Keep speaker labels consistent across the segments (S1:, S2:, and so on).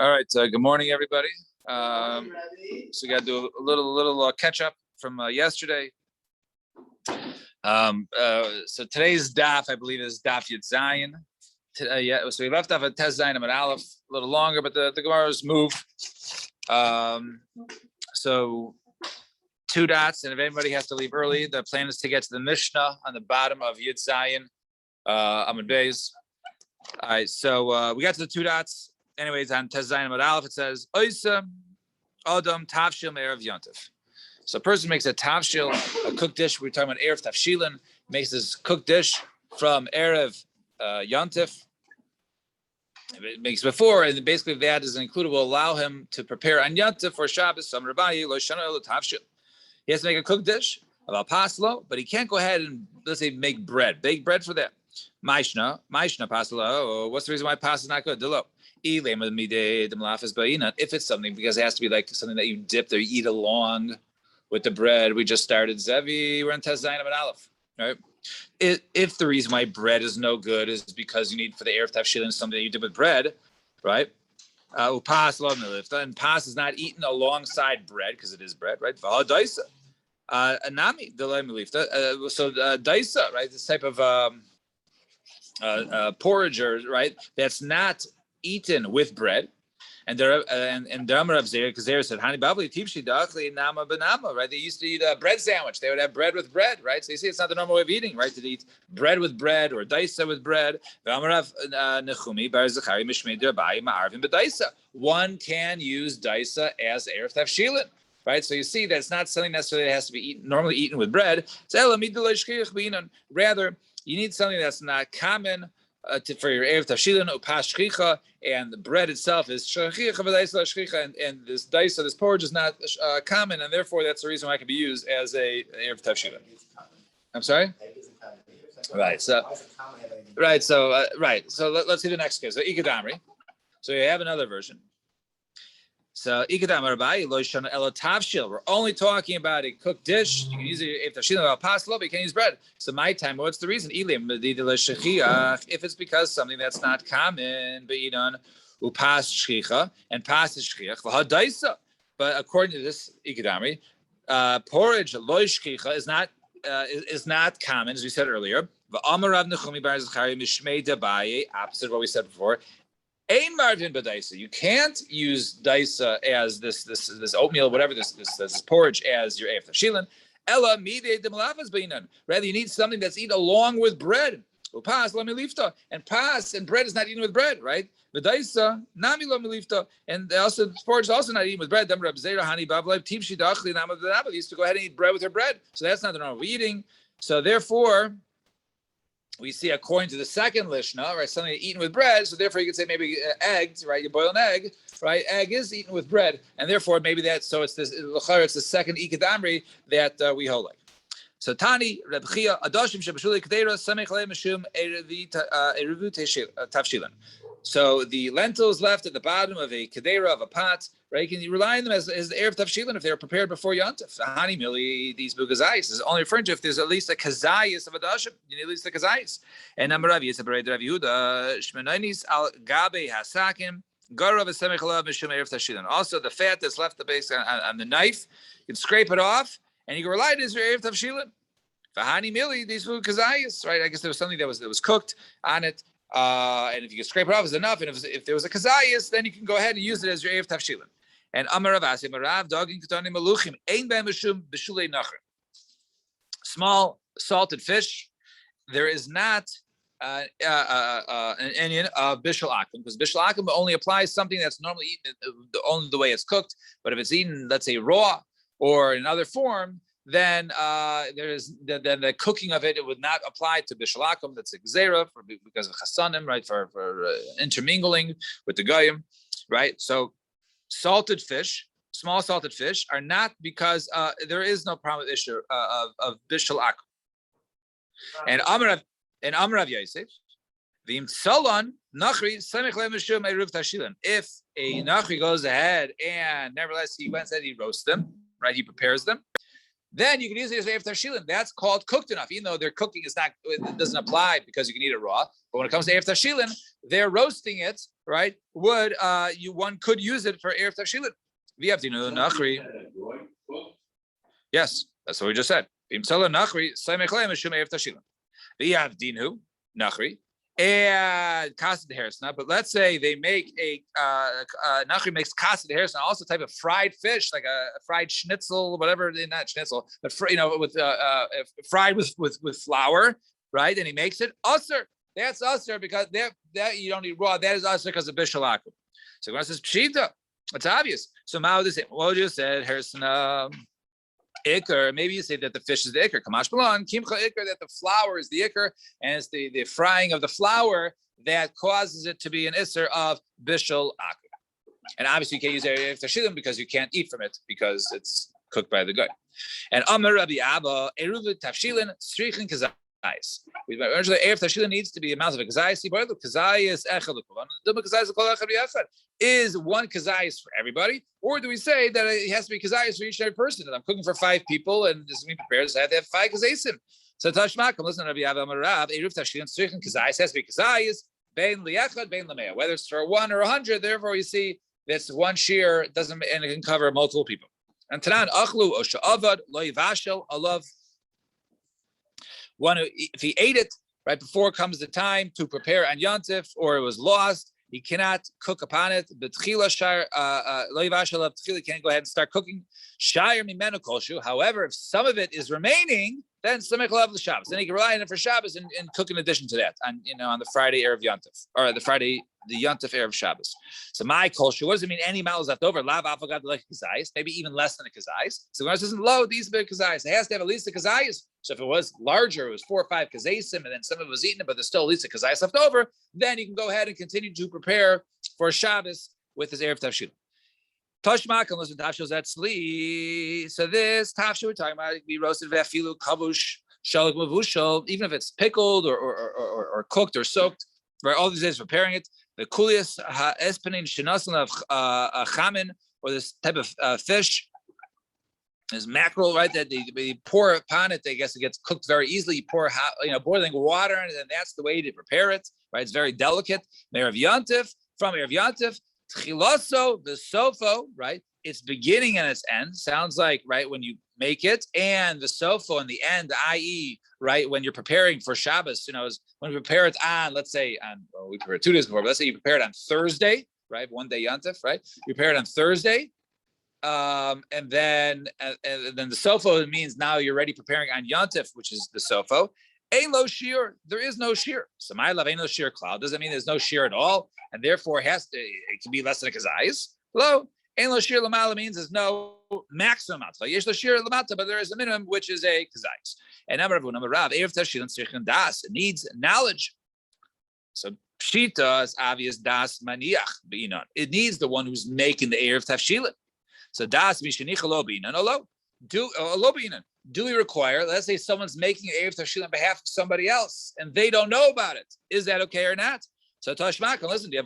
S1: All right. Good morning, everybody. So we got to do a little catch up from yesterday. So today's daf, I believe, is daf Yud Zayin. So we left off at Tez Zayin Amud Aleph a little longer, but the Gemara's move. So 2 dots, and if anybody has to leave early, the plan is to get to the Mishnah on the bottom of Yud Zayin Amud Beis. All right. So we got to the 2 dots. Anyways, on Tez Zayin Amud Aleph, it says Oisa Adam Tavshil Erev Yontif. So a person makes a tavshil, a cooked dish. We're talking about Erev Tavshilin. Makes this cooked dish from Erev Yontif. It makes before, and basically that is included. Will allow him to prepare on Yontif for Shabbos. Some Rabbi Lo Shana Lo Tavshil. He has to make a cooked dish of paslo, but he can't go ahead and let's say make bread, bake bread for that. Maishna paslo. What's the reason why pasta is not good? Delo. If it's something, because it has to be like something that you dip or you eat along with the bread. We just started Zevi. We're in Tez Zayin Amud Aleph, right? If the reason why bread is no good is because you need for the Erev Tavshilin something that you dip with bread, right? Upas lo milifta, and pas is not eaten alongside bread because it is bread, right? Daisa, anami delay milifta. So daisa, right? This type of porridge, right? That's not eaten with bread, and there and the Amar of Zera said, "Hani babli tipshi dachli nama benama." Right? They used to eat a bread sandwich. They would have bread with bread, right? So you see, it's not the normal way of eating, right? To eat bread with bread or daisa with bread. Nechumi bar Zachari mishmei derbai ma'arvin b'daisa. One can use daisa as erev tavshilin. Right, so you see that it's not something necessarily that has to be normally eaten with bread. Rather, you need something that's not common for your erev tavshilin upas shchicha, and the bread itself is shchicha, and this daisa, this porridge is not common, and therefore that's the reason why it can be used as a erev tavshilin. I'm sorry. Right. So let's see the next case. So ikadamri. So you have another version. So we're only talking about a cooked dish. You can use it if the paslo, but you can't use bread. So my time, what's the reason? If it's because something that's not common, but upas shchicha and pas shchicha. But according to this ikadamri, porridge loy shchicha is not common, as we said earlier. Opposite what we said before. Ein marvin b'daisa. You can't use daisa as this oatmeal, whatever this porridge as your erev tavshilin. Ella midei demalafas beinan. Rather, you need something that's eaten along with bread. Upas lo milifta, and pas and bread is not eaten with bread, right? B'daisa nami lo milifta, and also porridge is also not eaten with bread. Dem Reb Zera hani bavlev timshi dachli nama v'naba. They used to go ahead and eat bread with her bread, so that's not the normal eating. So therefore, we see according to the second lishna, right, something eaten with bread. So therefore, you could say maybe eggs, right? You boil an egg, right? Egg is eaten with bread, and therefore maybe that's so. It's this. It's the second ikadamri that we hold like. So Tani Reb Chia Adashim Shebashuli Kedera Samech Le Mishum Erevu Tavshilin. So the lentils left at the bottom of a kedera of a pot, right? You can rely on them as the erev tavshilin if they are prepared before yontif. Hani mili these bugazayis is only referring to if there's at least a kazayis of a dashim. You need at least a kazayis. And Amaravi is a bered Rav Yehuda shmenainis al gabe hasakim garav esemech alav mishum erev tavshilin. Also, the fat that's left the base on the knife, you can scrape it off, and you can rely on it as your erev tavshilin. Vahani mili these bugazayis, right? I guess there was something that was cooked on it. And if you can scrape it off is enough, and if there was a kazayas, then you can go ahead and use it as your erev tavshilin. And Amar Rav Asi, Marav dogin katanim maluchim ein b'hem mishum b'shulei nachar. Small salted fish, there is not an Indian of bishul akum, because bishul akum only applies something that's normally eaten only the way it's cooked. But if it's eaten, let's say raw or in another form, then the cooking of it would not apply to bishul akum. That's xera because of chasanim, right? For intermingling with the goyim, right? So salted fish, small salted fish, are not because there is no problem with issue of bishul akum. And Amar of Yosef, v'im tsalon nachri semich le'mishum eruv tashilin. If a nachri goes ahead and nevertheless he went and he roasts them, right? He prepares them. then you can use it as Erev Tashilin. That's called cooked enough, even though their cooking is not, it doesn't apply because you can eat it raw. But when it comes to Erev Tashilin, they're roasting it, right? One could use it for Erev Tashilin. Yes, that's what we just said. And kased harsna, but let's say they make a nachri makes kased harsna, also a type of fried fish, like a fried schnitzel, whatever, not schnitzel, but with fried with flour, right? And he makes it usher. That's usher because that you don't eat raw. That is usher because of bishalaku. So when it says pshita, it's obvious. So Mao this what you said harsna. Iker, maybe you say that the fish is the iker. Kamash Balan, Kimcha Iker, that the flour is the iker, and it's the frying of the flour that causes it to be an isser of bishul akum. And obviously you can't use Erev Tashilin because you can't eat from it because it's cooked by the guy. And Amar Rabbi Abba, Eruv Tashilin, Strichin Kazais. Originally, Erev Tashilin needs to be a mouth of a kazayis. Kazayis is one kazayis for everybody, or do we say that it has to be kazayis for each and every person? And I'm cooking for 5 people, and this is being prepared, so I have to have 5 kazaysim. So Tashmak, listen to Rabbi Abba Rav, Erev Tashilin Strichin Kazayis has to be kazayis, bein liachad, bein lamea. Whether it's for 1 or 100, therefore you see that's one shear doesn't, and it can cover multiple people. And Tanan Achlu Osha Avad Lo Yivashel Alav. One, if he ate it right before comes the time to prepare on Yontif, or it was lost, he cannot cook upon it. But he can't go ahead and start cooking. However, if some of it is remaining, then Samech Lav the Shabbos. Then he can rely on it for Shabbos and cook in addition to that on the Friday Erev Yontif, or the Yontif Erev Shabbos. So my kosher, what does it mean? Any mal is left over? Lav afagad like kazayis, maybe even less than a kazayis. So when it says low, these big kazayis, it has to have at least a kazayis. So if it was larger, it was 4 or 5 kazaysim, and then some of it was eaten, but there's still at least a kazayis left over, then you can go ahead and continue to prepare for Shabbos with his Erev Tavshil. Toshmak, and listen, Tavshil Zatzli. So this Tavshil we're talking about, we roasted vefilu kavush shalik mavushal, even if it's pickled or cooked or soaked, right? All these days preparing it. The kulias espenin shinasan of chamin, or this type of fish. There's mackerel, right? That they pour upon it. I guess it gets cooked very easily. You pour boiling water, and then that's the way to prepare it, right? It's very delicate. Erev Yontif, from Erev Yontif, Tchilaso, the sofo, right? Its beginning and its end sounds like, right, when you make it, and the sofo in the end, i.e., right, when you're preparing for Shabbos, is when you prepare it on, let's say, we prepared 2 days before, but let's say you prepare it on Thursday, right? 1 day Yontif, right? You prepare it on Thursday. And then the sofo means now you're ready preparing on Yontif, which is the sofo. Ein lo shear, there is no shear. So my love ain't no shear cloud. Doesn't mean there's no shear at all, and therefore it can be less than a kazayis. Lo ein lo shear lamala means there's no maximum amount. So yesh lo shear lamata, but there is a minimum, which is a kazayis. And number rav erev tashilin tzrichen das, it needs knowledge. So pshita is obvious das maniach b'inon. It needs the one who's making the erev tashilin. So das mishenicha lo b'inon lo b'inon. Do we require? Let's say someone's making an erev tashilin on behalf of somebody else, and they don't know about it. Is that okay or not? So Tashmak, listen. The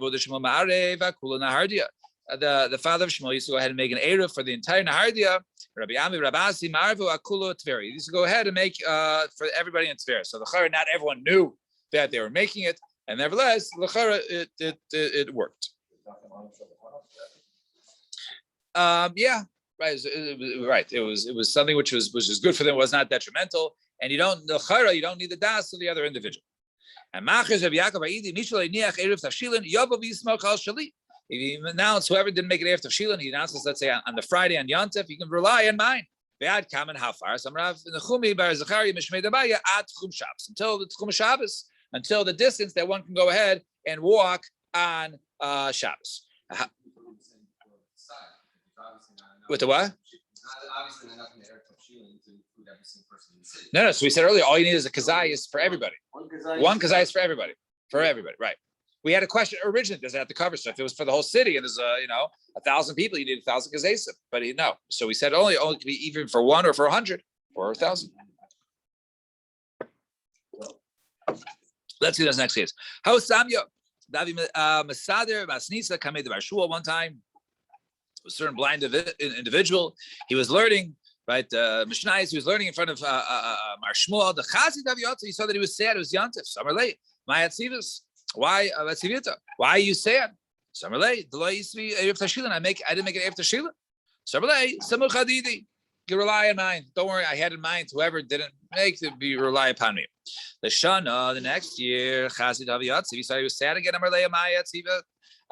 S1: father of Shmuel used to go ahead and make an erev for the entire Nahardia. Rabbi Ami, Rabbi Asi, Marvu, Akulo, Tveri. He used to go ahead and make for everybody in Tveri. So the Chara, not everyone knew that they were making it, and nevertheless, the Chara, it worked. Yeah. Right, It was something which was good for them. Was not detrimental, and you don't need the das of the other individual. And Machas Rabbi Yaakov Aidi Mishalei Niach Erev Tavshilin Yavav Yismok Al Shali. If he announced whoever didn't make it Erev Tavshilin, he announces, let's say on the Friday on Yontif, you can rely on mine. Ve'ad kamen how far? Samrav Nechumi Bar Zachariah Mishmei Dabaya Ad Tchum Shabbos, until the Tchum Shabbos, until the distance that one can go ahead and walk on Shabbos. With the what? No. So we said earlier, all you need is a kazayis for everybody. One kazayis for everybody. Right? We had a question originally. Does it have to cover stuff? If it was for the whole city and there's 1,000 people, you need 1,000 kazayis. But no. So we said only could be even for 1 or for 100 or 1,000. Let's see this next case. How Samya Davi Masader Masnisa Kamed Barshua one time. A certain blind individual, he was learning right? Mishnayos, he was learning in front of Mar Shmuel. The Chazid Daf Yom, he saw that he was sad. It was Yantif. Summer late. My Atzivus. Why? Why are you sad? Summer late. The law used to be Erev Tashilin. I didn't make it Erev Tashilin. Summer late. Samuch Hadidi. You rely on mine. Don't worry. I had in mind whoever didn't make to be rely upon me. The Shana, the next year, Chazid Daf Yom, he saw he was sad again. Amar lei my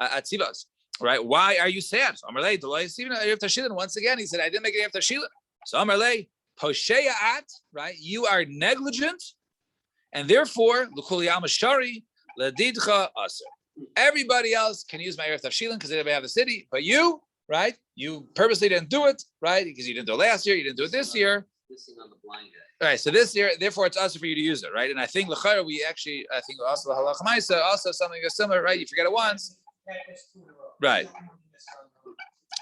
S1: Atzivus. Right? Why are you sad? Amar lei. The law used to be Erev Tashilin. Once again, he said, I didn't make it Erev Tashilin. So Amar lei. Posheya at, right? You are negligent, and therefore, l'kul yam shari ledidcha aser. Everybody else can use my erev tafshilin because they have the city, but you, right? You purposely didn't do it, right? Because you didn't do it last year, you didn't do it this year.
S2: On the blind guy.
S1: Right. So this year, therefore, it's also for you to use it, right? And I think l'chayr, I think also the halacha ma'isa, also something similar, right? You forget it once, right?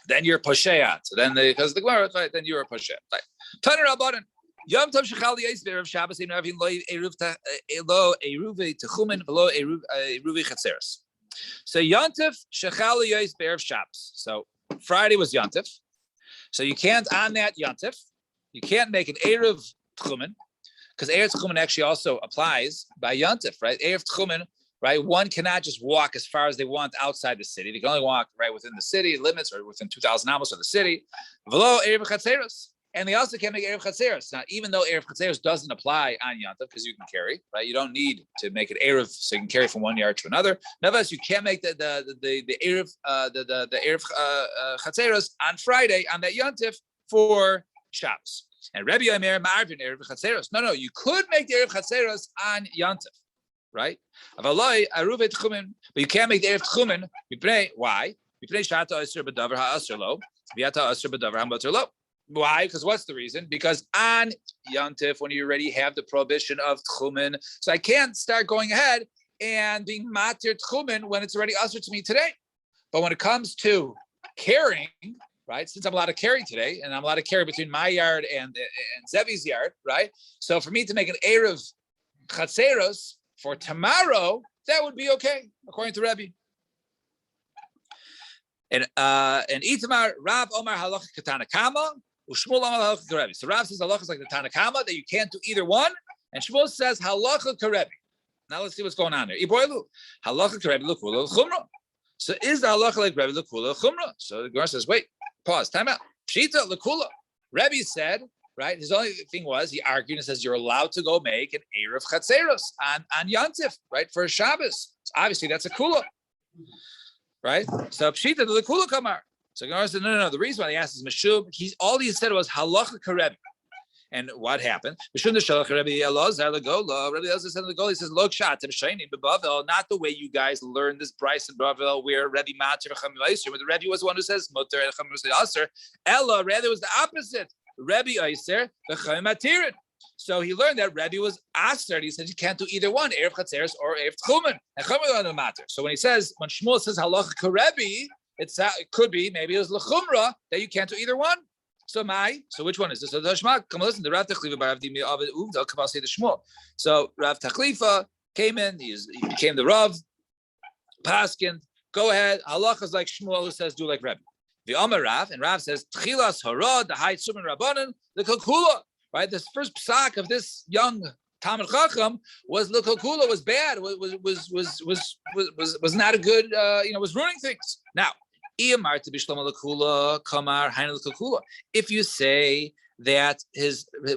S1: Then you're posheya. So then, because the Gemara, right? Then you're a posheya. Right. Taner Rabbanan. Yom Tov Shechal Yais Be'erev Shabbos Ein Ravin Lo Eruvi Techumen V'Lo Eruvi Chatzeres. So Yom Tov Shechal Yais Be'erev Shabbos. So Friday was Yom Tov. So you can't on that Yom Tov. You can't make an Erev Techumen because Erev Techumen actually also applies by Yom Tov, right? Erev Techumen, right? One cannot just walk as far as they want outside the city. They can only walk right within the city limits or within 2,000 amos of the city. V'Lo Erev Chatzeres. And they also can't make Erev Chatzeres. Now, even though Erev Chatzeres doesn't apply on Yom Tov because you can carry, right? You don't need to make it Erev so you can carry from one yard to another. Nevertheless, you can't make the Erev Chatzeres on Friday on that Yom Tov for Shabbos. And Rebbe Yomer Ma'arvin Erev Chatzeres. No, you could make the Erev Chatzeres on Yom Tov, right? But you can't make the Erev Tchumen. Why? Why? Because what's the reason? Because on Yom Tov, when you already have the prohibition of Tchumen, so I can't start going ahead and being matir Tchumen when it's already usher to me today. But when it comes to carrying, right? Since I'm allowed to carry today, and I'm allowed to carry between my yard and Zevi's yard, right? So for me to make an Erev Chatzeros for tomorrow, that would be okay, according to Rebbe. And Itamar Rav Omar Halacha Katana Kama. Shmuel Omar Halacha Karebi. So Rav says halacha is like the Tanakama that you can't do either one, and Shmuel says halacha Karebi. Now let's see what's going on here. Iboilu halacha Karebi l'kula l'chumra. So is the halacha like Rebbe l'kula l'chumra? So the Gemara says, wait, pause, time out. Pshita l'kula. Rebbe said, right? His only thing was he argued and says you're allowed to go make an erev chatzeros on Yom Tov, right, for a Shabbos. So obviously that's a kula, right? So pshita l'kula kamar. So Gemara said, no. The reason why he asked is Meshub. All he said was halacha karebi. And what happened? Meshub the Rabbi Elazar legola. Rabbi Elazar said legola. He says log shat b'shaynim b'Bavel. Not the way you guys learned this Bryce in Bavel, where Rabbi Matir v'Cham Yisur, where the Rabbi was the one who says Mutter and Cham Yisur. Ella rather was the opposite. Rabbi Yisur v'Cham Matirin. So he learned that Rabbi was aser. He said you can't do either one, erev chatzeres or erev tchumen. And Chum on the matter. So when Shmuel says halacha karebi, it could be maybe it was lechumra that you can't do either one. So which one is this? So Tashma, come listen. The Rav Tachlifa bar Rav Dimi Avid Uvda come say the Shmuel. So Rav Tachlifa came in. He became the Rav. Paskin, go ahead. Halacha is like Shmuel who says do like Rabbi. The Amar Rav and Rav says Tchilas Harad the High Suman Rabbanan the Kakula. Right, this first psak of this young Talmid Chacham was the Kakula was bad. Was not a good. Was ruining things. Now. If you say that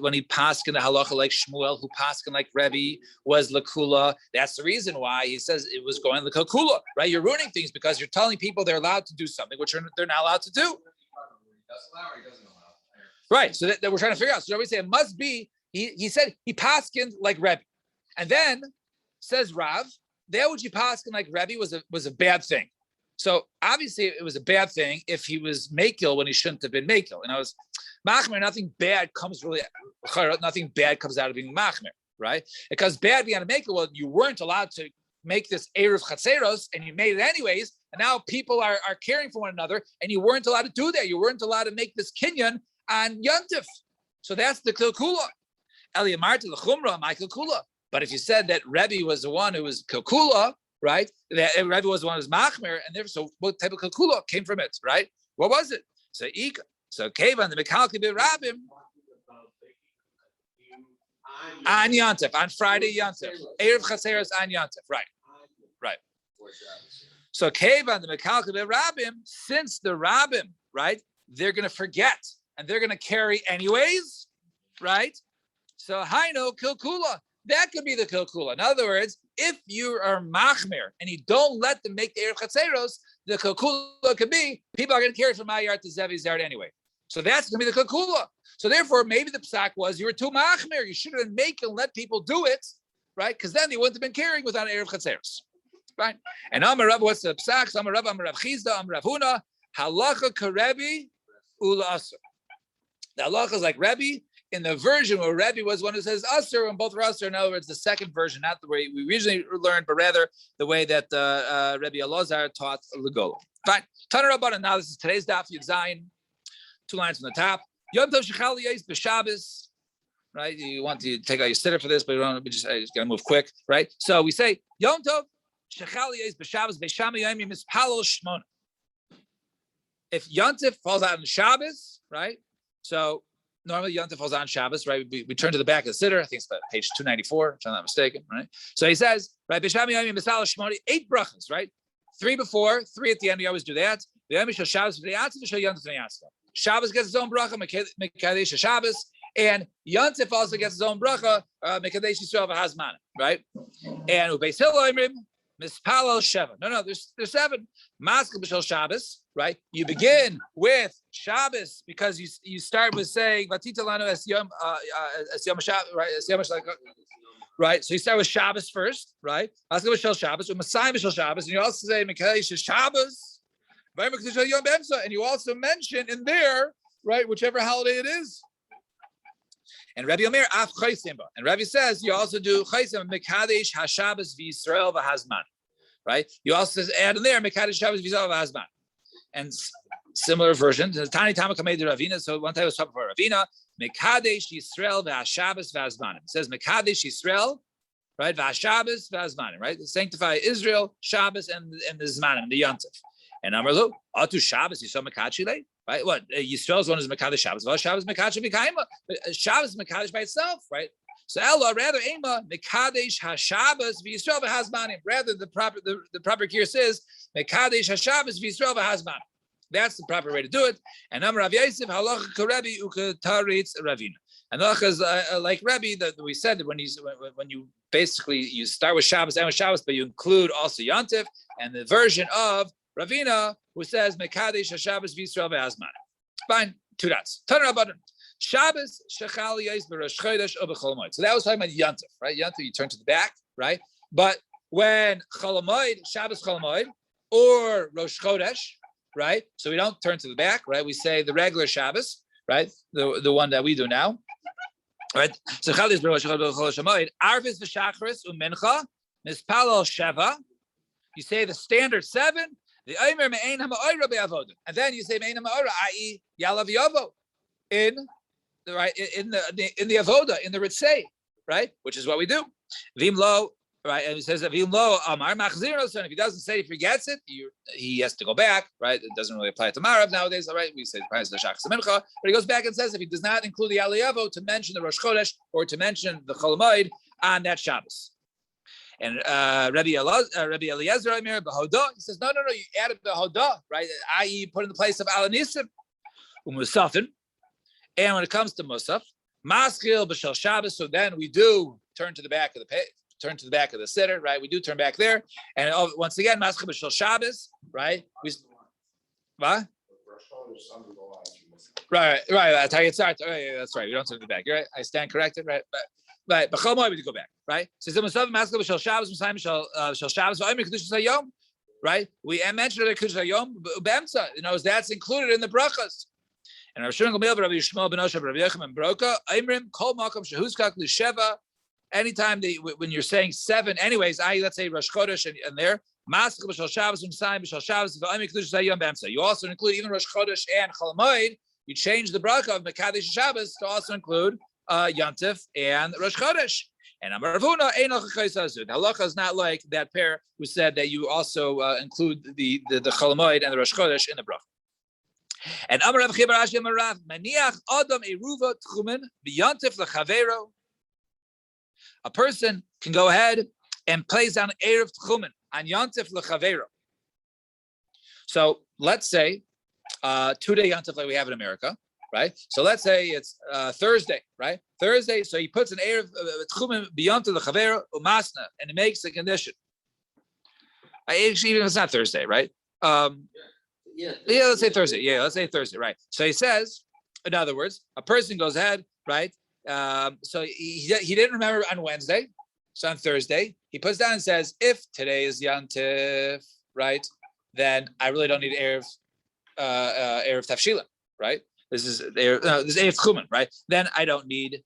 S1: when he paskin the halacha like Shmuel, who paskin like Rebbe was lakula, that's the reason why he says it was going lakula, right? You're ruining things because you're telling people they're allowed to do something which they're not allowed to do. Right. So that we're trying to figure out. So we say it must be. He said he paskined like Rebbe, and then says Rav that which he paskined like Rebbe was a bad thing. So obviously it was a bad thing if he was makil when he shouldn't have been makil. And I was machmer. Nothing bad comes out of being machmer, right? Because bad being a makil, well, you weren't allowed to make this erev chatzeros, and you made it anyways. And now people are caring for one another, and you weren't allowed to do that. You weren't allowed to make this kinyan on Yontif. So that's the kilkula. Eliyamarti l'chumra, my kilkula. But if you said that Rebbe was the one who was kilkula, right? That Rebbe was the one who was machmer, and therefore, so what type of kalkula came from it, right? What was it? So Kevan the Mekalki Rabim, On Yontif, on Friday Yontif. Erev Chaseros on Yontif, right. So Kevan, the Mekalka the Rabbim, since the Rabbim, right, they're going to forget and they're going to carry anyways, right? So Haino Kilkula, that could be the Kilkula. In other words, if you are Machmir and you don't let them make the Erev Chatzeros, the Kilkula could be people are going to carry from Mayar to Zevi's yard anyway. So that's going to be the Kilkula. So therefore, maybe the psak was you were too Machmir. You should have make and let people do it, right? Because then they wouldn't have been carrying without Erev Chatzeros. Right? And Amar Rav, what's the psak? Amar Rav Chizda, Amar Rav Huna, halacha karebi ula asur. The halacha is like Rebbe in the version where Rebbe was one who says asur, and both are asur. In other words, the second version, not the way we originally learned, but rather the way that Rebbe Elazar taught Legolo. Fine. Taner Rabbanan. Now this is today's Daf Yom Zayin. 2 lines from the top. Yom Tov Shechal Yais b'Shabbos. Right? You want to take out your sitter for this, but we just gotta move quick. Right? So we say Yom Tov. If Yontif falls out on Shabbos, right? So normally Yontif falls out on Shabbos, right? We turn to the back of the siddur. I think it's about page 294, if I'm not mistaken, right? So he says, right, 8 brachas, right? 3 before, 3 at the end. We always do that. Shabbos gets his own bracha, Mekadesh Shabbos, and Yontif also gets his own bracha, Mekadesh Yisrael v'Hazman, right? And Ubeis Hillel Mispalel Sheva. No, there's 7. Maskil b'shel Shabbos, right? You begin with Shabbos because you start with saying Vatita lanu es yom Shabbos, right? Es yom right? So you start with Shabbos first, right? Maskil b'shel Shabbos, Umasayim b'shel Shabbos, and you also say Mekadesh Shabbos, and you also mention in there, right, whichever holiday it is. And Rabbi Omer af chaysimba. And Rabbi says you also do chaysim mekadesh hashabbos v'Yisrael v'hazman, right? You also add in there mekadesh Shabbos v'Yisrael v'hazman, and similar versions. Tani Tamaka made the Ravina. So one time I was talking about Ravina mekadesh Yisrael v'Hashabbos v'hazman. It says mekadesh Yisrael, right? V'Hashabbos v'hazman, right? Sanctify Israel, Shabbos, and the Zmanim, the Yontif. And Amarlu atu Shabbos Yisrael mekachile. Right? What Yisrael's one is Mekadesh Shabbos. Well, Shabbos Mekadesh B'Kaima. Shabbos Mekadesh by itself, right? So Ella rather Ema Mekadesh HaShabbos v'Yisrael v'Hazmanim. Rather the proper here says Mekadesh HaShabbos v'Yisrael v'Hazmanim. That's the proper way to do it. And Amar Rav Yosef Halacha Karebi Ukataritz Ravina. And Halacha is like Rebbe that we said that when you basically you start with Shabbos and with Shabbos, but you include also Yontif and the version of Ravina, who says Mekadesh HaShabbos v'Yisrael v'Hazman. Fine, 2 dots. Taner Rabbanan. Shabbos shechal yais b'Rosh Chodesh or b'Chol Moed. So that was talking about Yontif, right? Yontif, you turn to the back, right? But when Chol Moed, Shabbos Chol Moed, or Rosh Chodesh, right? So we don't turn to the back, right? We say the regular Shabbos, right? The one that we do now, right? So Chal yais b'Rosh Chodesh Moed. Arvis v'Shachris u'Mincha Mispalel Sheva. You say the standard 7. The Omer me'ein ha'ma'ora be'avoda, and then you say me'ein ha'ma'ora, i.e. Yalav Yavo, in the avoda, in the ritzei, right? Which is what we do. Vimlo, right? And it says Vimlo Amar Machzirnos, and if he doesn't say, he forgets it, he has to go back, right? It doesn't really apply to Marav nowadays, all right? We say price the Shach Mincha, but he goes back and says if he does not include the Aliyavo to mention the Rosh Chodesh or to mention the Chol Moed on that Shabbos. And Rabbi Eliezer, he says, no, you added the Hodah, right? I.e., put in the place of Alanisim, Musafin. And when it comes to Musaf, Maskil b'Shel Shabbos, so then we do turn to the back of the page, turn to the back of the sitter, right? We do turn back there. And once again, Maskil b'Shel Shabbos, right? What? Right. That's how you start. That's right. You don't turn to the back. You're right. I stand corrected, right? Right, but Chol Moed we go back, right? So Zimosov Maskil b'Shel Shabbos, Mosayim b'Shel Shabbos, V'Omer Kedushas Hayom, right? We mentioned the Kedushas Hayom b'Emtza. That's included in the brachas. And Rav Shimon Gamliel, Rabbi Yishmael ben Osha, Rabbi Yechim and Broka, Imrim Kol Makom Shehuzkak L'Sheva. Anytime when you're saying 7, anyways, let's say Rosh Chodesh and there, Maskil b'Shel Shabbos, Mosayim b'Shel Shabbos, V'Omer Kedushas Hayom b'Emtza. You also include even Rosh Chodesh and Chol Moed. You change the bracha of Mekadesh Shabbos to also include Yontif and Rosh Chodesh. And Amar Ravuna, the halacha is not like that pair who said that you also include the Chol Moed and the Rosh Chodesh in the bracha. And Amar Rav Chibar Ashi Amar Rav, Maniach Adam Eruva Tchumen B'Yontif L'Chavero a person can go ahead and place down Erev Tchumen on Yontif L'Chavero. So let's say 2-day Yontif like we have in America, right? So let's say it's Thursday, right? Thursday, so he puts an Erev Tchumen B'Yontif L'Chavero Umasna, and he makes a condition. Actually, even if it's not Thursday, right? Let's say Thursday. Yeah, let's say Thursday, right? So he says, in other words, a person goes ahead, right? So he didn't remember on Wednesday, so on Thursday he puts down and says, if today is Yantif, right, then I really don't need Erev Tafshilin, right? This is Erev Tchumen, right? Then I don't need.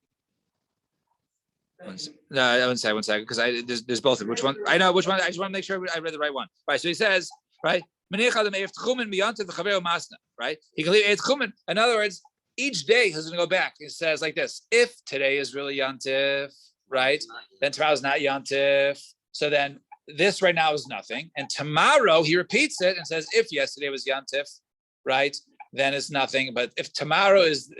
S1: One second, because there's both of them. Which one? I know which one. I just want to make sure I read the right one. Right. So he says, right, right? He can leave Erev Tchumen. In other words, each day he's going to go back. He says like this: if today is really Yantif, right, then tomorrow's not Yantif. So then this right now is nothing, and tomorrow he repeats it and says, if yesterday was Yantif, right, then it's nothing. But if tomorrow is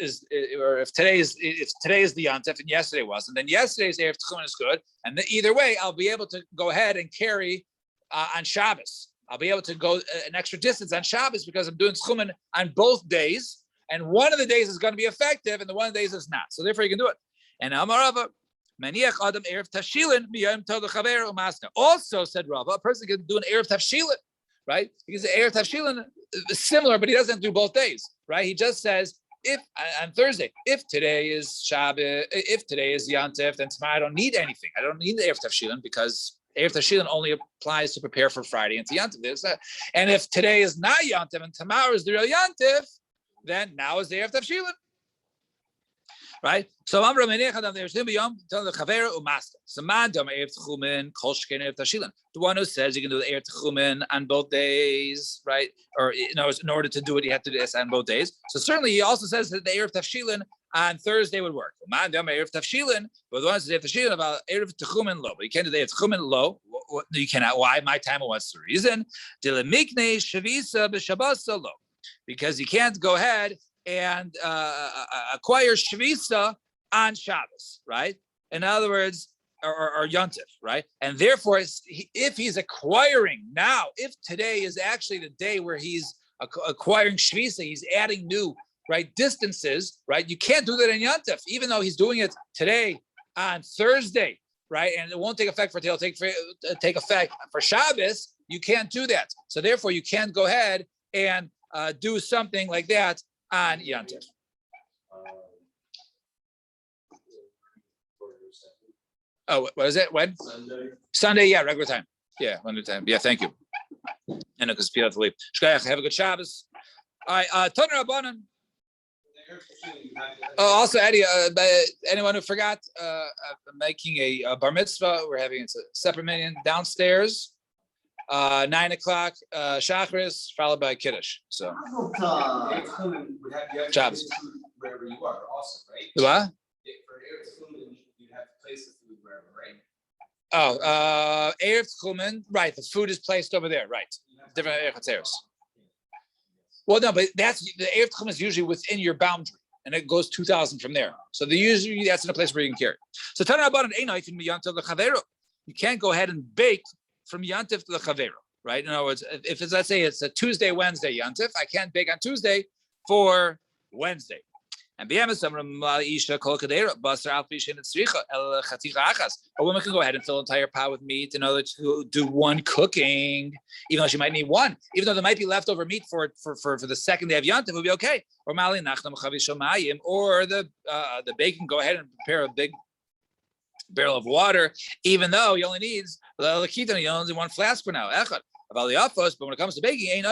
S1: or if today is the Yantif and yesterday wasn't, then yesterday's Erev Tchumen is good. And either way, I'll be able to go ahead and carry on Shabbos. I'll be able to go an extra distance on Shabbos because I'm doing Tchumen on both days. And one of the days is going to be effective, and the one of the days is not. So therefore, you can do it. And Amarava, Maniach Adam Erev Tafshilin B'Yom Tov L'Chaver U'Masna. Also said Rava, a person can do an Erev Tafshilin, right? Because the Erev Tafshilin is similar, but he doesn't do both days, right? He just says, if on Thursday, if today is Shabbat, if today is Yantif, then tomorrow I don't need anything. I don't need the Erev Tafshilin because Erev Tafshilin only applies to prepare for Friday and to Yantif. And if today is not Yantif and tomorrow is the real Yantif, then now is the Erev Tafshilin, right? So Amra Menech Adam Erev B'Yom Tov L'Chaver U'Masna. So Man Dom Erev Tchumen Kol Sheken Erev Tafshilin. The one who says you can do the Erev Tchumen on both days, right? Or in order to do it, you have to do this on both days. So certainly he also says that the Erev Tafshilin on Thursday would work. Man Dom Erev Tafshilin, but the one who says Erev Tafshilin about Erev Tchumen Lo, but you can't do the Erev Tchumen Lo. You cannot. Why? My time. What's the reason? Dilemikne Shavisa B'Shabbos Lo. Because you can't go ahead and acquire Shvisa on Shabbos, right? In other words, or Yontif, right? And therefore, if he's acquiring now, if today is actually the day where he's acquiring Shvisa, he's adding new, right, distances, right? You can't do that in Yontif, even though he's doing it today on Thursday, right? And it won't take effect it'll take effect for Shabbos. You can't do that. So therefore, you can't go ahead and do something like that on Yantif. Oh, what is it? When? Sunday, yeah, regular time. Yeah, regular time. Yeah, thank you. And because people have to leave. Have a good Shabbos. All right, Toner Rabbanan. Also, Eddie, anyone who forgot, making a bar mitzvah, we're having a separate minyan downstairs. 9 o'clock, Shachris, followed by Kiddush. So, jobs. Wherever you are, also, right? What? For Erev Tchumen, you have to place the food wherever, right? Oh, Erev Tchumen, right? The food is placed over there, right? Different Erev. Well, no, but that's the Erev Tchumen is usually within your boundary, and it goes 2,000 from there. So usually that's in a place where you can carry. So, Tana about an Einai from Yantiv L'Chavero. You can't go ahead and bake from Yantif to the Chavero, right? In other words, if it's, let's say it's a Tuesday, Wednesday Yantif, I can't bake on Tuesday for Wednesday. And a woman can go ahead and fill an entire pot with meat in order to do one cooking, even though she might need one, even though there might be leftover meat for the second day of Yantif, it would be okay. Or the baking, go ahead and prepare a big barrel of water, even though he only needs one flask for now. But when it comes to baking, you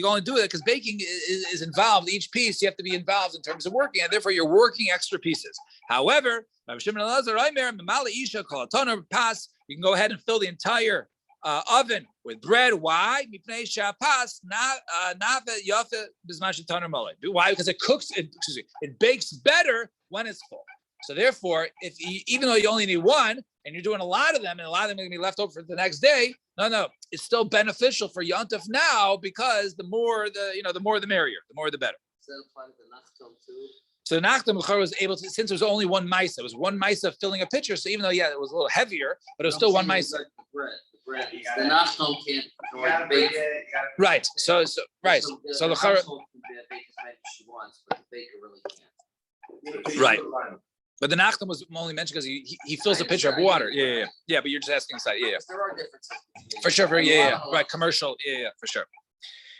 S1: only do it because baking is involved. Each piece you have to be involved in terms of working, and therefore you're working extra pieces. However, you can go ahead and fill the entire oven with bread. Why? Why? Because it cooks. It bakes better when it's full. So therefore, even though you only need one, and you're doing a lot of them, and a lot of them are going to be left over for the next day, no, it's still beneficial for Yontif now because the more the merrier, the more the better.
S2: Does that apply to the nachtom too?
S1: So the Nachtam was able to, since there was only one Maisa, it was one Maisa filling a pitcher. So even though, it was a little heavier, but it was still one Maisa.
S2: The Nachtam can't bake it.
S1: Right. So right. So the Chara
S2: can bake as many as she wants, but the baker really can't.
S1: Right. But the Nachtam was only mentioned because he fills a pitcher of water. Yeah. But you're just asking inside. Yeah.
S2: There are differences.
S1: For sure. Right. Commercial. Yeah. For sure.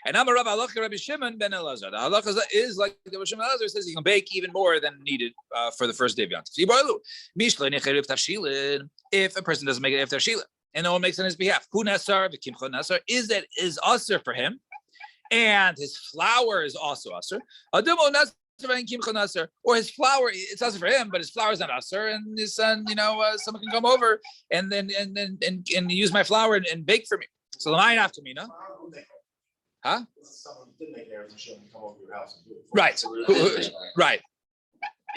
S1: And I'm a Rabbi Halacha Rabbi Shimon ben Elazar. The halacha is like the Rabbi Shimon Elazar says you can bake even more than needed for the first day of Yom Tov. If a person doesn't make it after Tafshilin and no one makes it on his behalf, who nasar v'kimcha nasar is usher for him, and his flour is also usher. Or his flour, it's usher for him, but his flour is not usher, and his son, someone can come over and then use my flour and bake for me. So l'mayin after me, no. Huh?
S3: Someone did make errors and she'll come over to your house and do it.
S1: Right. Right.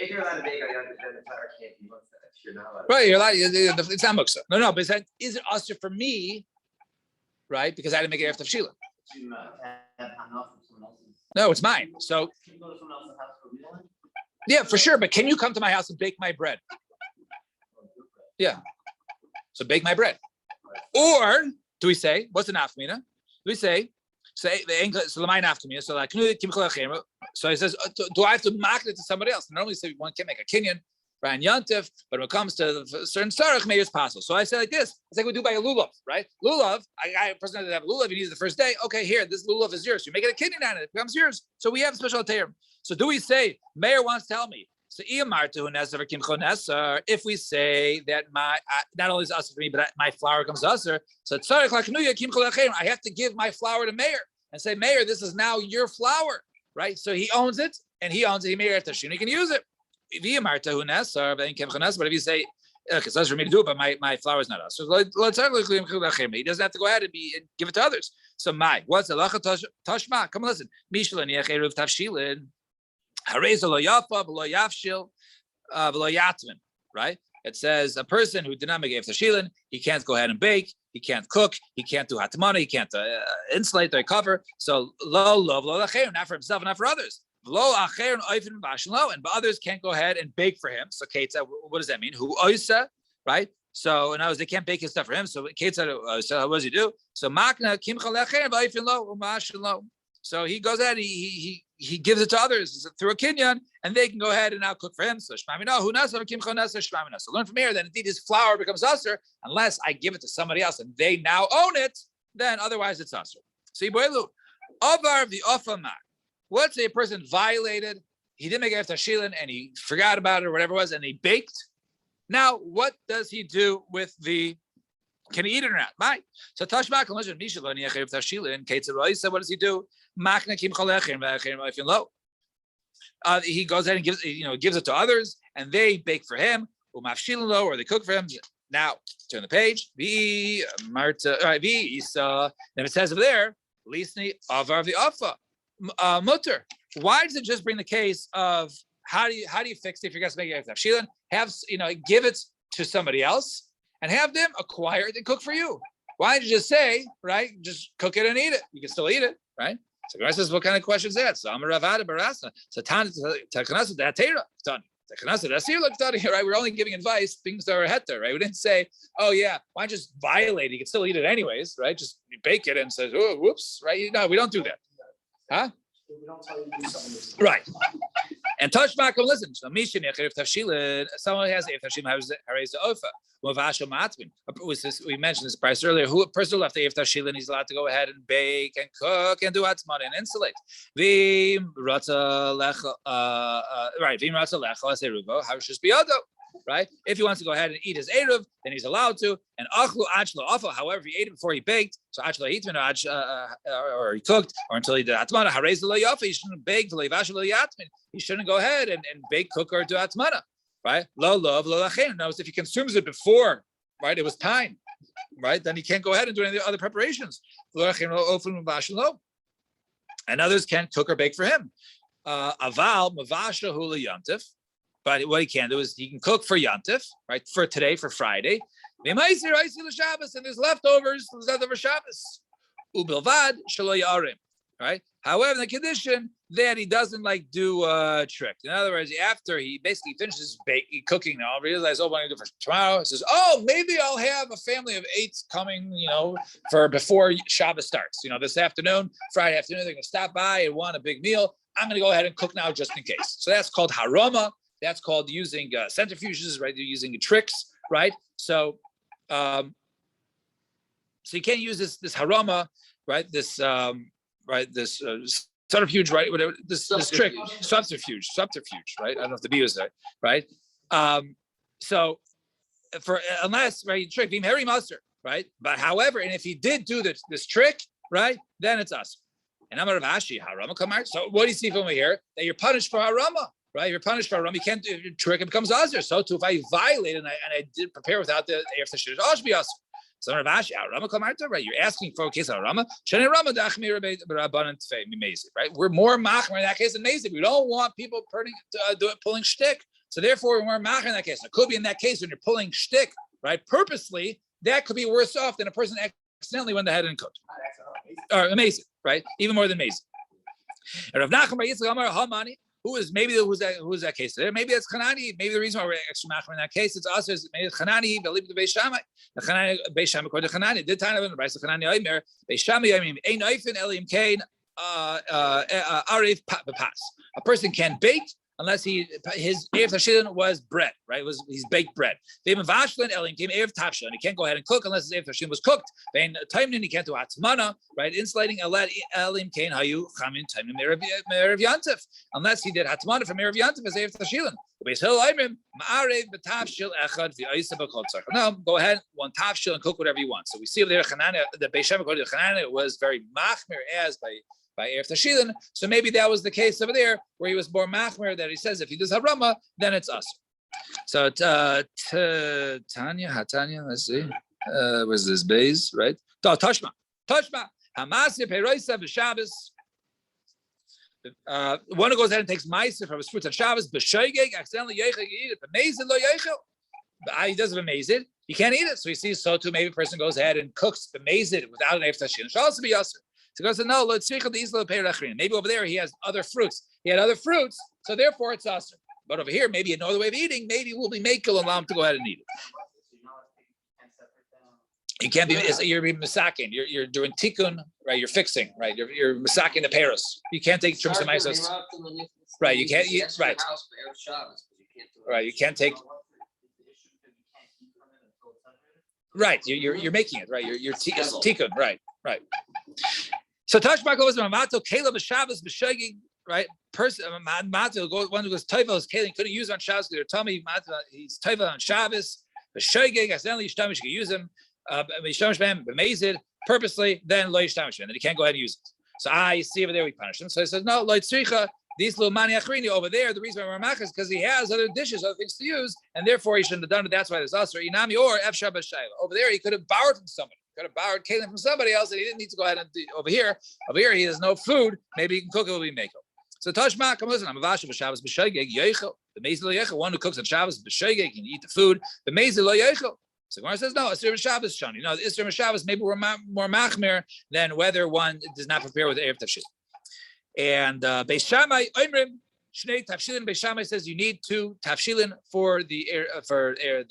S2: If you're allowed to bake, then the flour can't be much that if you're not allowed.
S1: Right. You're allowed. It's not muksa. No. But is it usher for me? Right. Because I didn't make it after Tafshila. No, it's mine. So.
S2: Can you go to someone else's house for meal?
S1: Yeah, for sure. But can you come to my house and bake my bread? Yeah. So bake my bread. Or do we say what's an afmina? Do we say? So l'mayin after me. So like, so he says, do I have to market it to somebody else? Normally, say one can't make a kinyan, right? Yantif, but when it comes to certain sarach, maybe it's possible. So I say like this: it's like we do by a lulav, right? Lulav, a person doesn't have a lulav. He needs the first day. Okay, here, this lulav is yours. You make it a kinyan on it; it becomes yours. So we have a special term. So do we say Meir wants to tell me? So if we say that my not only is usher for me, but my flour comes to usher, so I have to give my flour to Meir and say, Meir, this is now your flour, right? So he owns it, and he owns it. He Meir Tashin, he can use it. But if you say, okay, it's usher for me to do it, but my flour is not usher, he doesn't have to go ahead and give it to others. So what's the lacha tashma? Come on, listen. Right? It says a person who did not make after shilin, he can't go ahead and bake, he can't cook, he can't do hatmana, he can't insulate or cover. So lo not for himself, not for others. And others can't go ahead and bake for him. So Keitza, what does that mean? Who oisa, right? So in other words, they can't bake his stuff for him. So Keitza, so what does he do? So makna kimcha lechein v'oifin lo u'mashin lo. So he goes ahead, he gives it to others through a kinyan, and they can go ahead and now cook for him. So shmamina hu nasa v'kimcha nasa shmamina. So learn from here that indeed his flour becomes usher unless I give it to somebody else and they now own it. Then otherwise it's usher. See, boilu avar v'ofamak. Let's say a person violated, he didn't make it after shilin and he forgot about it or whatever it was, and he baked. Now, what does he do with the? Can he eat it or not? Right. So Tashmak and what does he do? He goes ahead and gives it to others, and they bake for him, or they cook for him. Now turn the page. Then it says over there, Lisni Avar v'Afa Mutter. Why does it just bring the case of how do you fix it if you're going to make it after Shilin? Give it to somebody else and have them acquire it and cook for you. Why did you just say, right? Just cook it and eat it. You can still eat it, right? So the says, what kind of question is that? So I'm a Ravada Barasa. So Takanasa Datera. Right? We're only giving advice, things that are heter, right? We didn't say, oh yeah, why don't you just violate it? You can still eat it anyways, right? Just bake it and says, oh, whoops, right? No, we don't do that. Huh?
S3: We don't tell you to do something.
S1: Right. And Tashmak, listen. So Mishin Yechir Tafshilin, someone has if Tafshilin has the Ofa. We mentioned this price earlier. Who a person left the Tafshilin, he's allowed to go ahead and bake and cook and do atman and insulate. Vim Rata Lecha, right? Vim Rata Lecha Serubo. How should be other? Right? If he wants to go ahead and eat his eruv, then he's allowed to. And achlu achlo awful. However, if he ate it before he baked, so achlo hitman or he cooked, or until he did atmana, harez lo yafa. He shouldn't bake till yatmin. He shouldn't go ahead and bake, cook, or do atmana. Right? Lo lov lo lachen. Now, if he consumes it before, right, it was time. Right? Then he can't go ahead and do any other preparations. And others can't cook or bake for him. Aval mavasha hula yantif. But what he can do is he can cook for Yantif, right? For today, for Friday. And there's leftovers, Shabbos. Ubilvad shelo yarim, right? However, in the condition that he doesn't like do a trick. In other words, after he basically finishes cooking, now realize, what I'm going to do for tomorrow. He says, maybe I'll have a family of 8 coming, for before Shabbos starts. This afternoon, Friday afternoon, they're going to stop by and want a big meal. I'm going to go ahead and cook now just in case. So that's called harama. That's called using centrifuges, right? They're using tricks, right? So you can't use this harama, right? This subterfuge, right? Whatever this trick, subterfuge, right? I don't know if the B was there, right? So for unless right trick being Harry mustard, right? But however, and if he did do this trick, right, then it's us. And I'm a Ravashi harama kamar. So what do you see from over here? That you're punished for harama, right? You're punished for harama. You can't do trick; it becomes azir. So too, if I violate and I did prepare without the after shit, it should be azir. So Ravashi harama kamarta, right? You're asking for a case of harama. Shani rama dachmir b'rabanan tfei mimezid, right? We're more machmer in that case than mezid. We don't want people pulling shtick. So therefore, we're more machmer in that case. It could be in that case when you're pulling shtick, right? Purposely, that could be worse off than a person accidentally went ahead and cooked. Or amazing, right? Even more than amazing. And Rav Nachman Bar Yitzchak Amar Hamani, who's that case there? Maybe it's Hanani. Maybe the reason why we're extra machmer in that case, it's also maybe it's Hanani. Believe the Beis Shammai. The Hanani Beis Shammai according to Hanani. Did time of the Brayso Hanani Omer Beis Shammai. I mean, ein oifen elim kain arif papas. A person can't bake unless his erev tashilin was bread, right? He's baked bread. They vashlan elim came erev tashilin. He can't go ahead and cook unless his erev tashilin was cooked. Then timnin he can't do atmana, right? Insulating elim kain hayu chamin timnin erev yantif. Unless he did hatmana from erev yantif as erev tashilin. No, go ahead, one tafshil and cook whatever you want. So we see over there, the Beis Shammai according to Hanani was very machmir as by erev tashilin. So maybe that was the case over there where he was more machmir that he says if he does harama, then it's us. So Tanya, let's see, was this base right? Toshma, Hamasya Peroisa b'Shabbos. One who goes ahead and takes ma'aser from his fruits on Shabbos, b'shoigeg accidentally yoichel, you eat it. B'mezid lo yoichel. He doesn't b'mezid, he can't eat it. So he sees so too. Maybe a person goes ahead and cooks b'mezid without an erev tashilin. Should also be yasser. So he goes, no, let's tzricha the isla peirachrin. Maybe over there he has other fruits. He had other fruits, so therefore it's yasser. But over here, maybe another way of eating. Maybe we'll be makel and allow him to go ahead and eat it. You can't be. You're being misakin. You're doing tikkun, right? You're fixing, right? You're misakin the paris. You can't take trims to maisos. Right. You can't. Right. Right. You can't take. Right. You're making it. Right. You're tikkun. Right. So Tashma goes to Mamato Kela b'Shabbos b'Shogig. Right. Person Mamato goes one who goes Toivel is Kela couldn't use on Shabbos. They're telling me he's Toivel on Shabbos. B'Shogig accidentally Shtamish can use him. Purposely, then lo yishtamish, and then he can't go ahead and use it. So you see over there we punish him. So he says no, lo yitzricha. These little mani achrini over there. The reason why we're machas is because he has other dishes, other things to use, and therefore he shouldn't have done it. That's why there's also inami or efshar b'shayla. Over there he could have borrowed from somebody. Could have borrowed kalim from somebody else, and he didn't need to go ahead and do over here. Over here he has no food. Maybe he can cook it. Will be meko. So Tashma, come listen. I'm a vasha b'Shabbos b'shogeg yoichel. The mezil lo yoichel. One who cooks on Shabbos b'shogeg can eat the food. The mezil lo yoichel. So Gemara says no. Isser Shabbos shani. No, the Isser Shabbos maybe we're more machmir than whether one does not prepare with erev tafshil. And Beis Shammai Oimrim Shnei Tafshilin. Beis Shammai says you need 2 tafshilin for the erev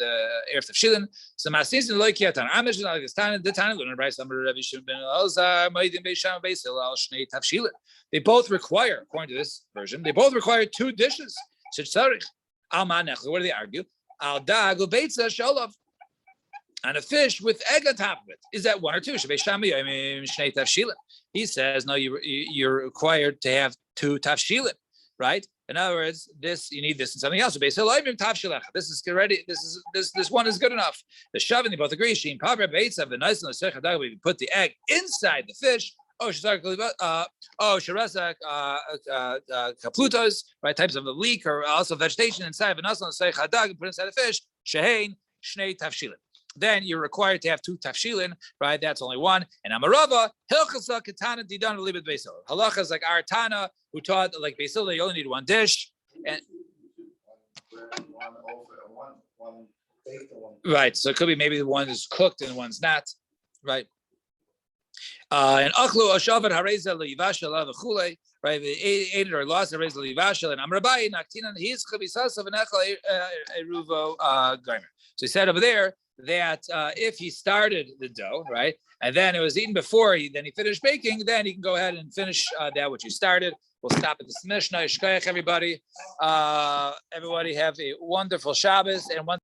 S1: tafshilin. So Masinsin loikiat an Amish and Augustan the Tana Lunar Bryce Amar Rabbi Shimon ben Elazar Maidim Beis Shammai Beis Hillel Shnei Tafshilin. They both require, according to this version, they both require 2 dishes. Shitzarich Al Manech. What do they argue? Al Dag Ubeitza Sholov. And a fish with egg on top of it. Is that 1 or 2? He says, no, you're required to have 2 tafshilin, right? In other words, you need this and something else. This is already, this one is good enough. The shavin, they both agree. We put the egg inside the fish. Kaplutos, right? Types of a leek or also vegetation inside of an put inside the fish. Shehain, shnei tafshilin. Then you're required to have 2 tafshilin, right? That's only 1. And Amarava, Hilchasa Katana Didan Libet Beisil. Halacha is like our Tana, who taught like Beisil, you only need 1 dish. And right, so it could be maybe the one is cooked and one's not, right? And achlu oshavet hareza leivashel avachule. Right, they ate it or lost it. Hareza leivashel and amrabai naktinan his chavisasav and echal eruvo gomer. So he said over there that if he started the dough, right, and then it was eaten before then he finished baking, then he can go ahead and finish that which he started. We'll stop at the Mishnah. Shkoyach, everybody. Everybody have a wonderful Shabbos and one.